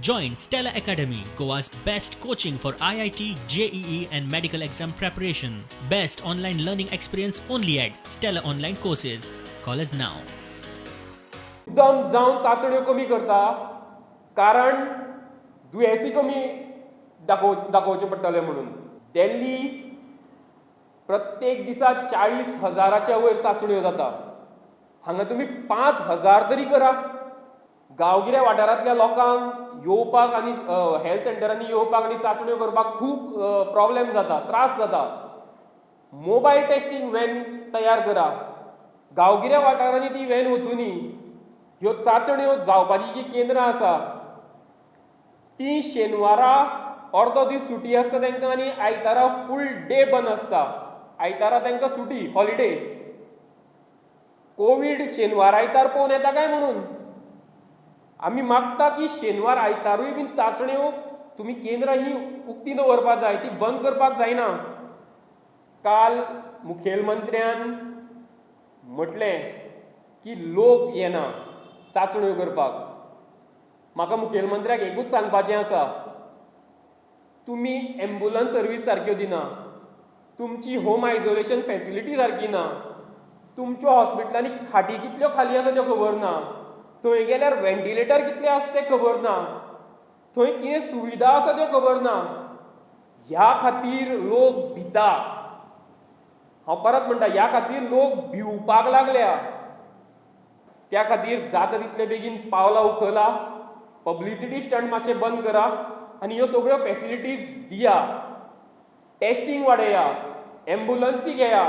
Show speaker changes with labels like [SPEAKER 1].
[SPEAKER 1] Join Stella Academy, Goa's best coaching for IIT, JEE and medical exam preparation. Best online learning experience only at Stella Online Courses. Call us now.
[SPEAKER 2] एकदम जावन चाचण्यो कमी करता कारण दुयेंसी कमी दाखोवचे पडटले म्हणून. दिल्ली प्रत्येक दिसा 40,000च्या वयर चाचण्यो जाता. हांगा तुमी 5,000 तरी करा. गांवगिऱ्या वाठारांतल्या लोकांक येवपाक आनी हेल्थ सेंटरांनी येवपाक आनी चाचण्यो करपाक खूब प्रॉब्लेम जाता, त्रास जाता. मोबायल टेस्टिंग व्हॅन तयार करा. गांवगिऱ्या वाठारांनी ती व्हॅन वचुनी ह्यो चाचण्यो जावपाची जी केंद्रां आसा ती शेनवारा अर्दो दीस सुटी आसता तांकां आनी आयतारा फूल डे बंद आसता. आयतारा तांकां सुटी, हॉलिडे. कोवीड शेनवार आयतार पळोवन येता काय म्हणून आमी मागता की शेनवार आयतारूय बीन चाचण्यो तुमी केंद्रां ही उक्ती दवरपाक जाय, ती बंद करपाक जायना. काल मुखेलमंत्र्यान म्हटलें की लोक येना चाचण्यो करपाक. म्हाका मुखेलमंत्र्याक एकूच सांगपाचें आसा, तुमी एम्ब्युलन्स सर्वीस सारक्यो दिना, तुमची होम आयसोलेशन फॅसिलिटी सारकी ना, तुमच्यो हॉस्पिटलांनी खाटी कितल्यो खाली आसा त्यो खबर ना, थंय गेल्यार व्हेंटिलेटर कितले आसा ते खबर ना, थंय कितें सुविधा आसा त्यो खबर ना. ह्या खातीर लोक भिता. हांव परत म्हणटा, ह्या खातीर लोक भिवपाक लागल्या. त्या खातीर जाता तितले बेगीन पावलां उखला, पब्लिसिटी स्टंट मातशे बंद करा आनी ह्यो सगळ्यो फॅसिलिटीज दिया. टेस्टिंग वाडया, एम्ब्युलन्सी घेया,